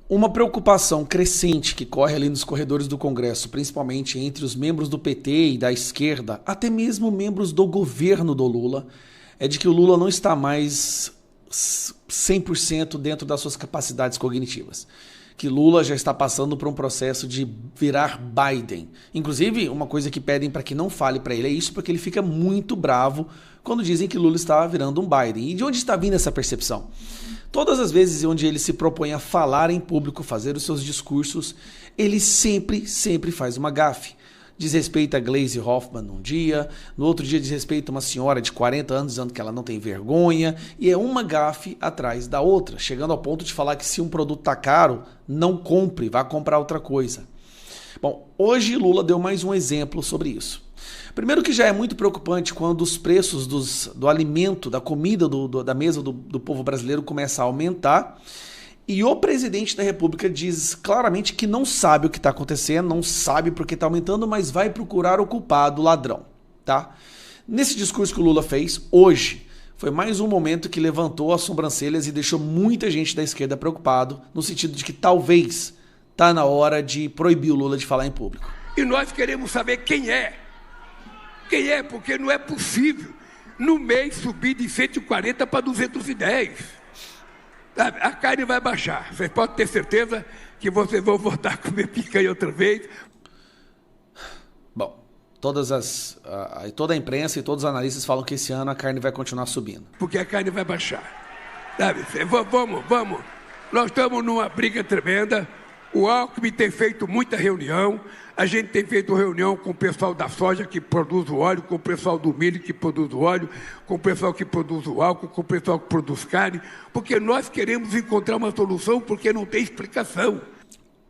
Uma preocupação crescente que corre ali nos corredores do Congresso, principalmente entre os membros do PT e da esquerda, até mesmo membros do governo do Lula, é de que o Lula não está mais 100% dentro das suas capacidades cognitivas. Que Lula já está passando por um processo de virar Biden. Inclusive, uma coisa que pedem para que não fale para ele é isso, porque ele fica muito bravo quando dizem que Lula está virando um Biden. E de onde está vindo essa percepção? Todas as vezes onde ele se propõe a falar em público, fazer os seus discursos, ele sempre faz uma gafe. Desrespeita a Gleisi Hoffmann num dia, no outro dia desrespeita uma senhora de 40 anos dizendo que ela não tem vergonha, e é uma gafe atrás da outra, chegando ao ponto de falar que se um produto tá caro, não compre, vá comprar outra coisa. Bom, hoje Lula deu mais um exemplo sobre isso. Primeiro que já é muito preocupante quando os preços do alimento, da comida da mesa do povo brasileiro começam a aumentar e o presidente da República diz claramente que não sabe o que está acontecendo, não sabe porque está aumentando, mas vai procurar o culpado, o ladrão, tá? Nesse discurso que o Lula fez hoje, foi mais um momento que levantou as sobrancelhas e deixou muita gente da esquerda preocupado, no sentido de que talvez está na hora de proibir o Lula de falar em público. E nós queremos saber quem é. Quem é, porque não é possível no mês subir de 140 para 210. Sabe? A carne vai baixar. Vocês podem ter certeza que vocês vão voltar a comer picanha outra vez. Bom, toda a imprensa e todos os analistas falam que esse ano a carne vai continuar subindo. Porque a carne vai baixar. Sabe? Vamos. Nós estamos numa briga tremenda. O Alckmin tem feito muita reunião. A gente tem feito reunião com o pessoal da soja que produz o óleo, com o pessoal do milho que produz o óleo, com o pessoal que produz o álcool, com o pessoal que produz carne, porque nós queremos encontrar uma solução, porque não tem explicação.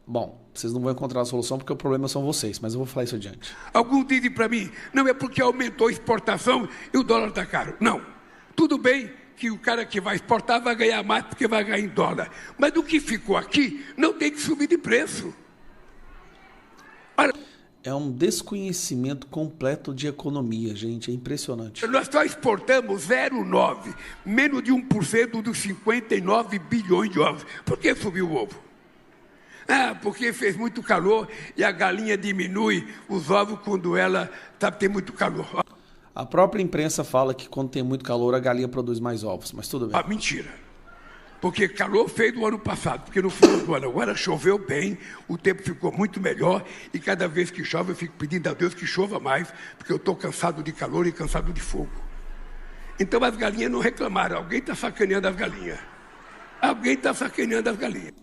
Bom, vocês não vão encontrar a solução porque o problema são vocês, mas eu vou falar isso adiante. Alguns dizem para mim, não é porque aumentou a exportação e o dólar está caro. Não, tudo bem que o cara que vai exportar vai ganhar mais porque vai ganhar em dólar. Mas o que ficou aqui não tem que subir de preço. É um desconhecimento completo de economia, gente, é impressionante. Nós só exportamos 0,9%, menos de 1% dos 59 bilhões de ovos. Por que subiu o ovo? Porque fez muito calor e a galinha diminui os ovos quando ela tem muito calor. A própria imprensa fala que quando tem muito calor a galinha produz mais ovos, mas tudo bem. Mentira. Porque calor fez do ano passado, porque no final do ano agora choveu bem, o tempo ficou muito melhor e cada vez que chove eu fico pedindo a Deus que chova mais, porque eu estou cansado de calor e cansado de fogo. Então as galinhas não reclamaram, alguém está sacaneando as galinhas. Alguém está sacaneando as galinhas.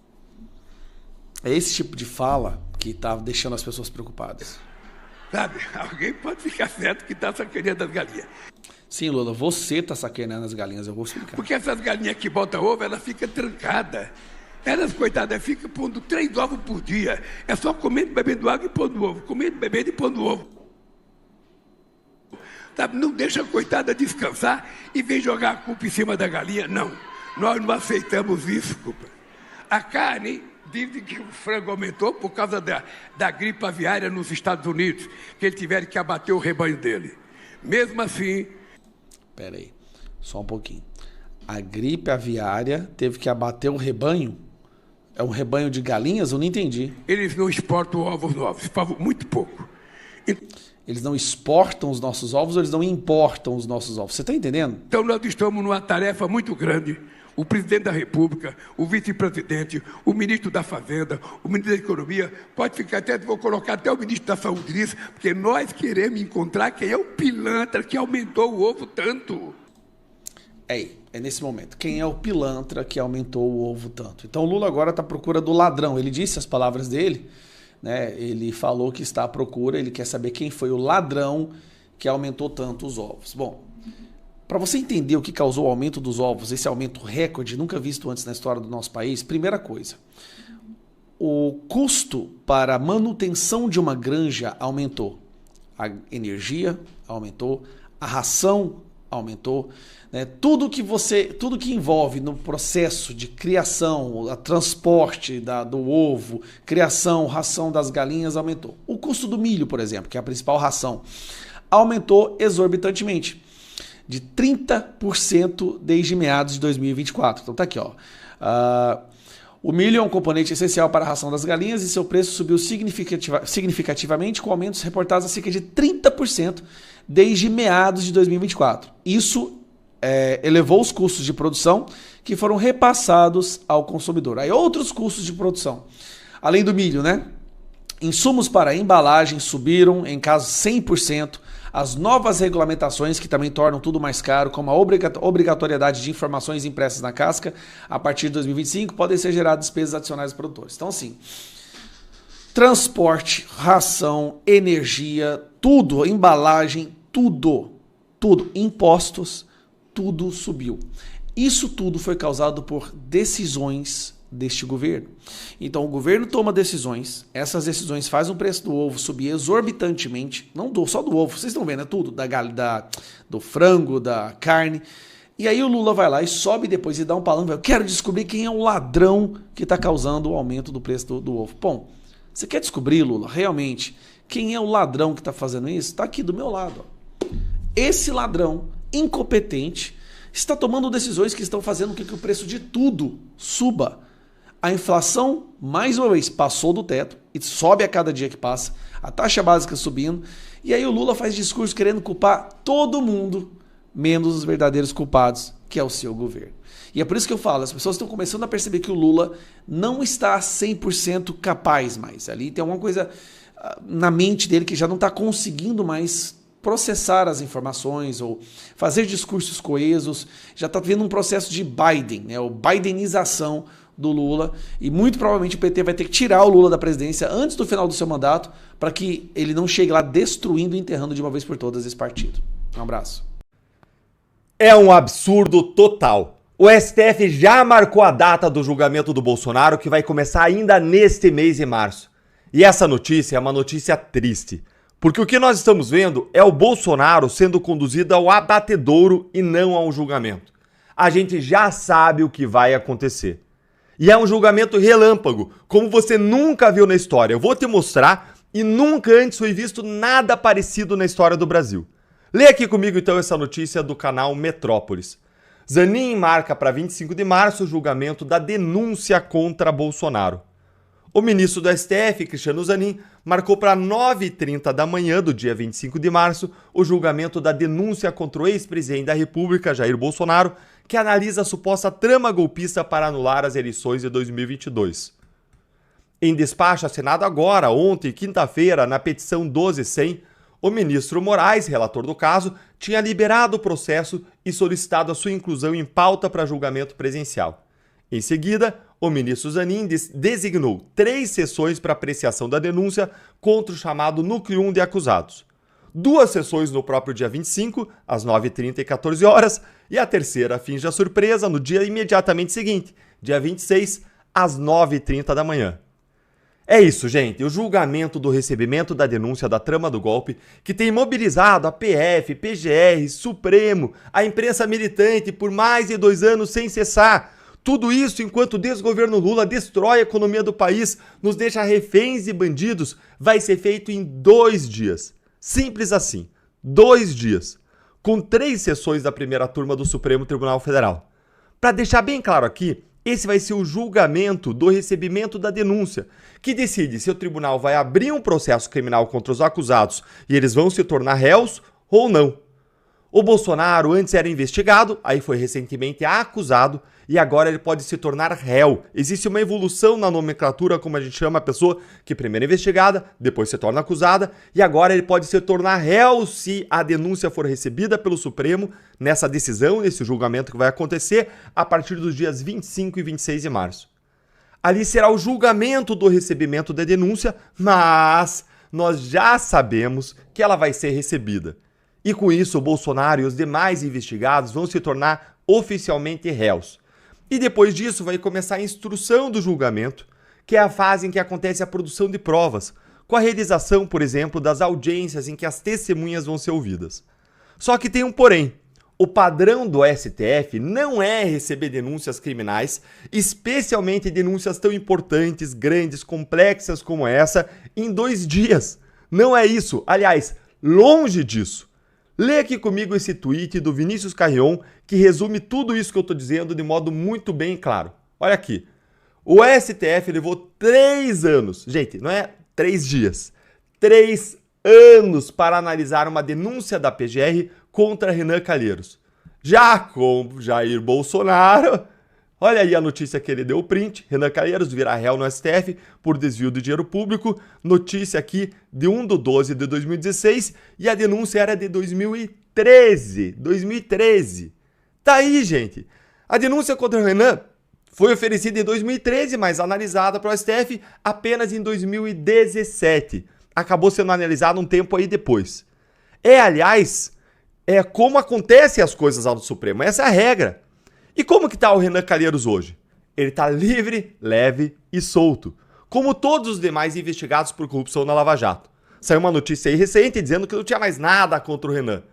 É esse tipo de fala que está deixando as pessoas preocupadas. Sabe, alguém pode ficar certo que está sacaneando as galinhas. Sim, Lula, você está sacaneando as galinhas, eu vou explicar. Porque essas galinhas que botam ovo, elas ficam trancadas. Elas, coitadas, ficam pondo 3 ovos por dia. É só comendo, bebendo água e pondo ovo. Comendo, bebendo e pondo ovo. Sabe, não deixa a coitada descansar e vem jogar a culpa em cima da galinha. Não, nós não aceitamos isso, culpa. A carne, dizem que o frango aumentou por causa da gripe aviária nos Estados Unidos, que eles tiveram que abater o rebanho dele. Mesmo assim... Pera aí, só um pouquinho. A gripe aviária teve que abater o rebanho? É um rebanho de galinhas? Eu não entendi. Eles não exportam ovos novos, muito pouco. Eles não exportam os nossos ovos ou eles não importam os nossos ovos? Você está entendendo? Então nós estamos numa tarefa muito grande. O presidente da República, o vice-presidente, o ministro da Fazenda, o ministro da Economia, pode ficar até, vou colocar até o ministro da Saúde nisso, porque nós queremos encontrar quem é o pilantra que aumentou o ovo tanto. É nesse momento. Quem é o pilantra que aumentou o ovo tanto? Então o Lula agora está à procura do ladrão. Ele disse as palavras dele, né? Ele falou que está à procura, ele quer saber quem foi o ladrão que aumentou tanto os ovos. Bom, para você entender o que causou o aumento dos ovos, esse aumento recorde, nunca visto antes na história do nosso país, primeira coisa, o custo para a manutenção de uma granja aumentou. A energia aumentou, a ração aumentou, né? Tudo que envolve no processo de criação, a transporte do ovo, criação, ração das galinhas aumentou. O custo do milho, por exemplo, que é a principal ração, aumentou exorbitantemente. De 30% desde meados de 2024. Então tá aqui, ó. O milho é um componente essencial para a ração das galinhas e seu preço subiu significativamente, com aumentos reportados a cerca de 30% desde meados de 2024. Isso elevou os custos de produção que foram repassados ao consumidor. Aí outros custos de produção, além do milho, né? Insumos para embalagem subiram em caso 100%. As novas regulamentações que também tornam tudo mais caro, como a obrigatoriedade de informações impressas na casca, a partir de 2025, podem ser geradas despesas adicionais aos produtores. Então, assim, transporte, ração, energia, tudo, embalagem, tudo, impostos, tudo subiu. Isso tudo foi causado por decisões deste governo. Então o governo toma decisões, essas decisões fazem o preço do ovo subir exorbitantemente, não só do ovo, vocês estão vendo, é tudo, do frango, da carne, e aí o Lula vai lá e sobe depois e dá um palanque, eu quero descobrir quem é o ladrão que está causando o aumento do preço do ovo. Bom, você quer descobrir, Lula, realmente, quem é o ladrão que está fazendo isso? Está aqui do meu lado. Ó. Esse ladrão incompetente está tomando decisões que estão fazendo com que o preço de tudo suba. A inflação, mais uma vez, passou do teto e sobe a cada dia que passa, a taxa básica subindo, e aí o Lula faz discurso querendo culpar todo mundo, menos os verdadeiros culpados, que é o seu governo. E é por isso que eu falo, as pessoas estão começando a perceber que o Lula não está 100% capaz mais. Ali tem alguma coisa na mente dele que já não está conseguindo mais processar as informações ou fazer discursos coesos, já está vendo um processo de Biden, né, ou bidenização do Lula, e muito provavelmente o PT vai ter que tirar o Lula da presidência antes do final do seu mandato para que ele não chegue lá destruindo e enterrando de uma vez por todas esse partido. Um abraço. É um absurdo total. O STF já marcou a data do julgamento do Bolsonaro, que vai começar ainda neste mês de março. E essa notícia é uma notícia triste, porque o que nós estamos vendo é o Bolsonaro sendo conduzido ao abatedouro e não a um julgamento. A gente já sabe o que vai acontecer. E é um julgamento relâmpago, como você nunca viu na história. Eu vou te mostrar, e nunca antes foi visto nada parecido na história do Brasil. Lê aqui comigo então essa notícia do canal Metrópolis. Zanin marca para 25 de março o julgamento da denúncia contra Bolsonaro. O ministro do STF, Cristiano Zanin, marcou para 9h30 da manhã do dia 25 de março o julgamento da denúncia contra o ex-presidente da República, Jair Bolsonaro, que analisa a suposta trama golpista para anular as eleições de 2022. Em despacho assinado agora, ontem, quinta-feira, na petição 12.100, o ministro Moraes, relator do caso, tinha liberado o processo e solicitado a sua inclusão em pauta para julgamento presencial. Em seguida, o ministro Zanin designou 3 sessões para apreciação da denúncia contra o chamado Núcleo 1 de acusados. 2 sessões no próprio dia 25, às 9h30 e 14 horas, e a terceira, finge a surpresa, no dia imediatamente seguinte, dia 26, às 9h30 da manhã. É isso, gente, o julgamento do recebimento da denúncia da trama do golpe, que tem mobilizado a PF, PGR, Supremo, a imprensa militante por mais de 2 anos sem cessar. Tudo isso enquanto o desgoverno Lula destrói a economia do país, nos deixa reféns e bandidos, vai ser feito em 2 dias. Simples assim, 2 dias, com 3 sessões da primeira turma do Supremo Tribunal Federal. Para deixar bem claro aqui, esse vai ser o julgamento do recebimento da denúncia, que decide se o tribunal vai abrir um processo criminal contra os acusados e eles vão se tornar réus ou não. O Bolsonaro antes era investigado, aí foi recentemente acusado e agora ele pode se tornar réu. Existe uma evolução na nomenclatura, como a gente chama a pessoa que primeiro é investigada, depois se torna acusada e agora ele pode se tornar réu se a denúncia for recebida pelo Supremo nessa decisão, nesse julgamento que vai acontecer a partir dos dias 25 e 26 de março. Ali será o julgamento do recebimento da denúncia, mas nós já sabemos que ela vai ser recebida. E com isso, o Bolsonaro e os demais investigados vão se tornar oficialmente réus. E depois disso vai começar a instrução do julgamento, que é a fase em que acontece a produção de provas, com a realização, por exemplo, das audiências em que as testemunhas vão ser ouvidas. Só que tem um porém. O padrão do STF não é receber denúncias criminais, especialmente denúncias tão importantes, grandes, complexas como essa, em 2 dias. Não é isso. Aliás, longe disso. Lê aqui comigo esse tweet do Vinícius Carrion, que resume tudo isso que eu estou dizendo de modo muito bem claro. Olha aqui. O STF levou 3 anos, gente, não é 3 dias, 3 anos para analisar uma denúncia da PGR contra Renan Calheiros. Já com Jair Bolsonaro, olha aí a notícia que ele deu o print, Renan Calheiros virá réu no STF por desvio de dinheiro público, notícia aqui de 1/12 de 2016 e a denúncia era de 2013. Tá aí, gente. A denúncia contra o Renan foi oferecida em 2013, mas analisada para o STF apenas em 2017. Acabou sendo analisada um tempo aí depois. Aliás, como acontecem as coisas lá do Supremo. Essa é a regra. E como que tá o Renan Calheiros hoje? Ele tá livre, leve e solto. Como todos os demais investigados por corrupção na Lava Jato. Saiu uma notícia aí recente dizendo que não tinha mais nada contra o Renan.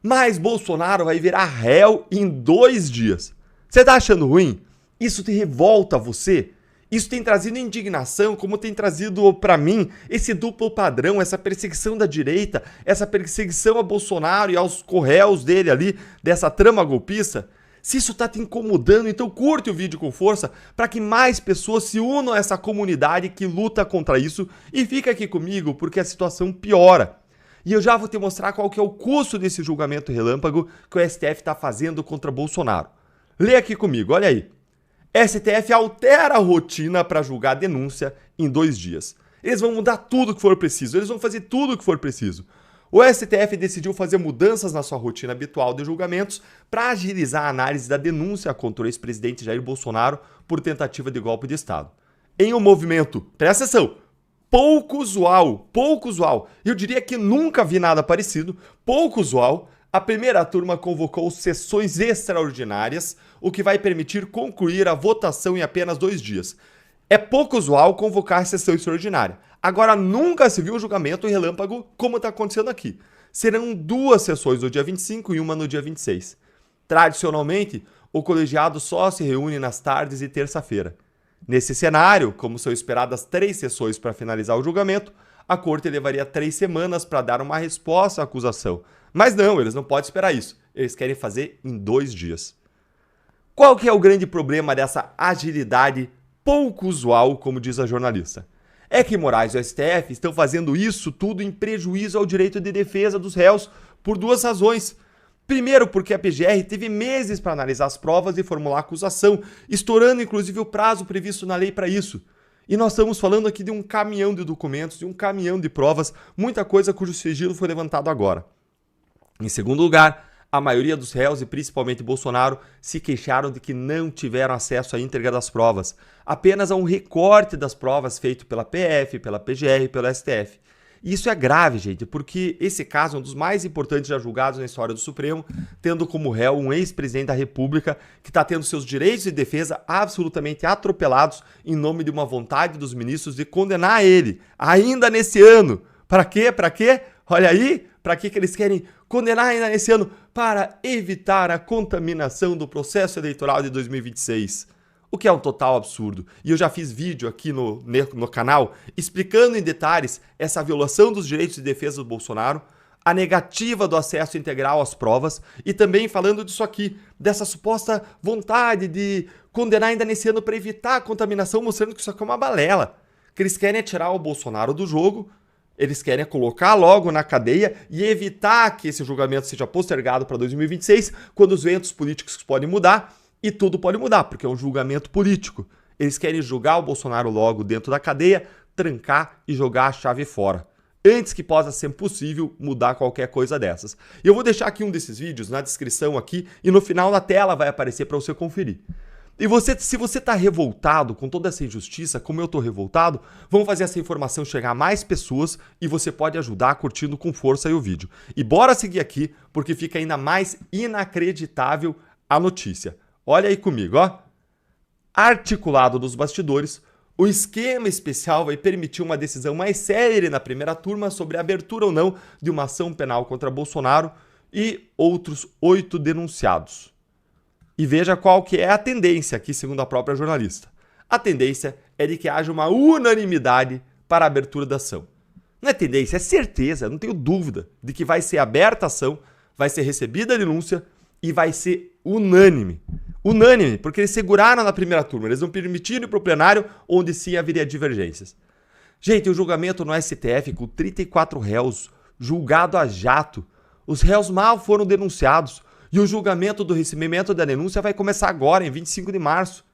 Mas Bolsonaro vai virar réu em 2 dias. Você tá achando ruim? Isso te revolta você? Isso tem trazido indignação, como tem trazido pra mim esse duplo padrão, essa perseguição da direita, essa perseguição a Bolsonaro e aos corréus dele ali, dessa trama golpista? Se isso tá te incomodando, então curte o vídeo com força para que mais pessoas se unam a essa comunidade que luta contra isso e fica aqui comigo porque a situação piora. E eu já vou te mostrar qual que é o custo desse julgamento relâmpago que o STF tá fazendo contra Bolsonaro. Lê aqui comigo, olha aí. STF altera a rotina para julgar a denúncia em 2 dias. Eles vão mudar tudo que for preciso, eles vão fazer tudo o que for preciso. O STF decidiu fazer mudanças na sua rotina habitual de julgamentos para agilizar a análise da denúncia contra o ex-presidente Jair Bolsonaro por tentativa de golpe de Estado. Em um movimento, presta atenção, pouco usual, eu diria que nunca vi nada parecido, pouco usual, a primeira turma convocou sessões extraordinárias, o que vai permitir concluir a votação em apenas 2 dias. É pouco usual convocar sessão extraordinária. Agora, nunca se viu um julgamento relâmpago como está acontecendo aqui. Serão 2 sessões no dia 25 e uma no dia 26. Tradicionalmente, o colegiado só se reúne nas tardes de terça-feira. Nesse cenário, como são esperadas 3 sessões para finalizar o julgamento, a corte levaria 3 semanas para dar uma resposta à acusação. Mas não, eles não podem esperar isso. Eles querem fazer em 2 dias. Qual que é o grande problema dessa agilidade pouco usual, como diz a jornalista? É que Moraes e o STF estão fazendo isso tudo em prejuízo ao direito de defesa dos réus por 2 razões. Primeiro, porque a PGR teve meses para analisar as provas e formular a acusação, estourando inclusive o prazo previsto na lei para isso. E nós estamos falando aqui de um caminhão de documentos, de um caminhão de provas, muita coisa cujo sigilo foi levantado agora. Em segundo lugar, a maioria dos réus, e principalmente Bolsonaro, se queixaram de que não tiveram acesso à íntegra das provas, apenas a um recorte das provas feito pela PF, pela PGR e pelo STF. E isso é grave, gente, porque esse caso é um dos mais importantes já julgados na história do Supremo, tendo como réu um ex-presidente da República que está tendo seus direitos de defesa absolutamente atropelados em nome de uma vontade dos ministros de condenar ele, ainda nesse ano. Para quê? Para quê? Olha aí, para que eles querem condenar ainda nesse ano? Para evitar a contaminação do processo eleitoral de 2026. O que é um total absurdo. E eu já fiz vídeo aqui no canal explicando em detalhes essa violação dos direitos de defesa do Bolsonaro, a negativa do acesso integral às provas e também falando disso aqui, dessa suposta vontade de condenar ainda nesse ano para evitar a contaminação, mostrando que isso aqui é uma balela. Que eles querem é tirar o Bolsonaro do jogo, eles querem colocar logo na cadeia e evitar que esse julgamento seja postergado para 2026, quando os ventos políticos podem mudar e tudo pode mudar, porque é um julgamento político. Eles querem julgar o Bolsonaro logo dentro da cadeia, trancar e jogar a chave fora, antes que possa ser possível mudar qualquer coisa dessas. E eu vou deixar aqui um desses vídeos na descrição aqui e no final da tela vai aparecer para você conferir. E se você está revoltado com toda essa injustiça, como eu estou revoltado, vamos fazer essa informação chegar a mais pessoas e você pode ajudar curtindo com força aí o vídeo. E bora seguir aqui, porque fica ainda mais inacreditável a notícia. Olha aí comigo, ó. Articulado nos bastidores, o esquema especial vai permitir uma decisão mais célere na primeira turma sobre a abertura ou não de uma ação penal contra Bolsonaro e outros 8 denunciados. E veja qual que é a tendência aqui, segundo a própria jornalista. A tendência é de que haja uma unanimidade para a abertura da ação. Não é tendência, é certeza, não tenho dúvida de que vai ser aberta a ação, vai ser recebida a denúncia e vai ser unânime. Unânime, porque eles seguraram na primeira turma, eles não permitiram ir para o plenário, onde sim haveria divergências. Gente, o julgamento no STF com 34 réus, julgado a jato, os réus mal foram denunciados e o julgamento do recebimento da denúncia vai começar agora, em 25 de março.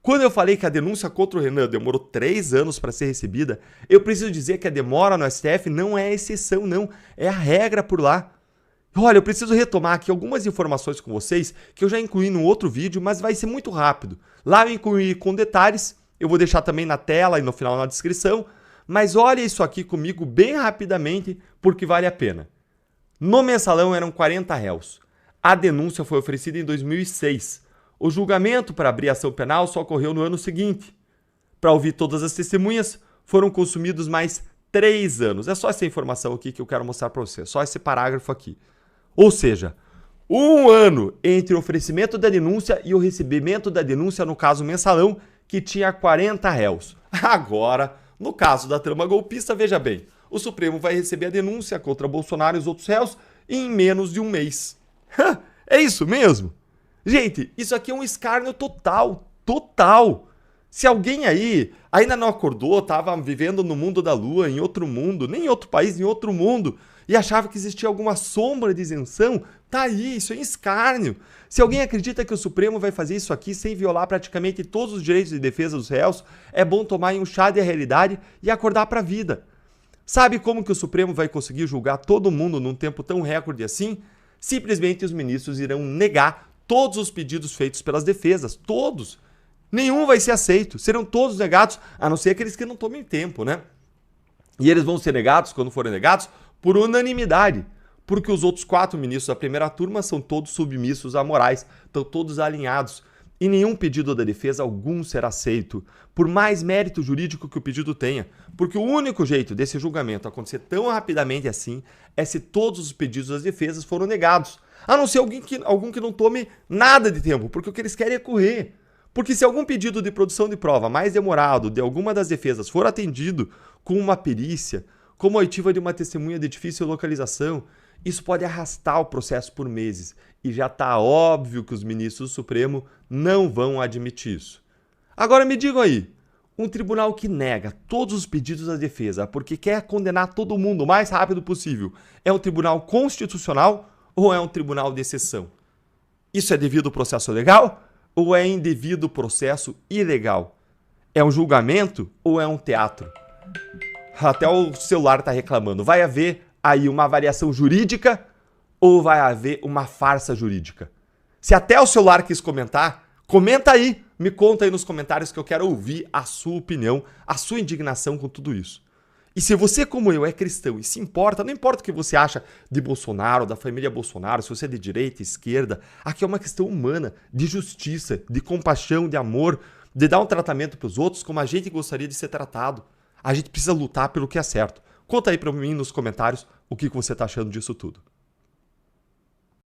Quando eu falei que a denúncia contra o Renan demorou 3 anos para ser recebida, eu preciso dizer que a demora no STF não é exceção, não, é a regra por lá. Olha, eu preciso retomar aqui algumas informações com vocês que eu já incluí num outro vídeo, mas vai ser muito rápido. Lá eu incluí com detalhes, eu vou deixar também na tela e no final na descrição, mas olha isso aqui comigo bem rapidamente, porque vale a pena. No mensalão eram 40 réus. A denúncia foi oferecida em 2006. O julgamento para abrir a ação penal só ocorreu no ano seguinte. Para ouvir todas as testemunhas, foram consumidos mais 3 anos. É só essa informação aqui que eu quero mostrar para você, só esse parágrafo aqui. Ou seja, 1 ano entre o oferecimento da denúncia e o recebimento da denúncia no caso mensalão, que tinha 40 réus. Agora, no caso da trama golpista, veja bem, o Supremo vai receber a denúncia contra Bolsonaro e os outros réus em menos de 1 mês. É isso mesmo? Gente, isso aqui é um escárnio total, total. Se alguém aí ainda não acordou, estava vivendo no mundo da lua, em outro mundo, nem em outro país, em outro mundo, e achava que existia alguma sombra de isenção, tá aí, isso é um escárnio. Se alguém acredita que o Supremo vai fazer isso aqui sem violar praticamente todos os direitos de defesa dos réus, é bom tomar um chá de realidade e acordar para a vida. Sabe como que o Supremo vai conseguir julgar todo mundo num tempo tão recorde assim? Simplesmente os ministros irão negar todos os pedidos feitos pelas defesas, todos. Nenhum vai ser aceito, serão todos negados, a não ser aqueles que não tomem tempo, né? E eles vão ser negados, quando forem negados, por unanimidade, porque os outros 4 ministros da primeira turma são todos submissos a morais, estão todos alinhados, e nenhum pedido da defesa algum será aceito, por mais mérito jurídico que o pedido tenha, porque o único jeito desse julgamento acontecer tão rapidamente assim é se todos os pedidos das defesas foram negados, a não ser algum que não tome nada de tempo, porque o que eles querem é correr. Porque se algum pedido de produção de prova mais demorado de alguma das defesas for atendido com uma perícia, como a oitiva de uma testemunha de difícil localização, isso pode arrastar o processo por meses. E já está óbvio que os ministros do Supremo não vão admitir isso. Agora me digam aí, um tribunal que nega todos os pedidos da defesa porque quer condenar todo mundo o mais rápido possível, é um tribunal constitucional ou é um tribunal de exceção? Isso é devido ao processo legal ou é indevido processo ilegal? É um julgamento ou é um teatro? Até o celular está reclamando. Vai haver aí uma variação jurídica ou vai haver uma farsa jurídica? Se até o celular quis comentar, comenta aí. Me conta aí nos comentários que eu quero ouvir a sua opinião, a sua indignação com tudo isso. E se você, como eu, é cristão e se importa, não importa o que você acha de Bolsonaro, da família Bolsonaro, se você é de direita, esquerda, aqui é uma questão humana, de justiça, de compaixão, de amor, de dar um tratamento para os outros como a gente gostaria de ser tratado. A gente precisa lutar pelo que é certo. Conta aí para mim nos comentários o que você está achando disso tudo.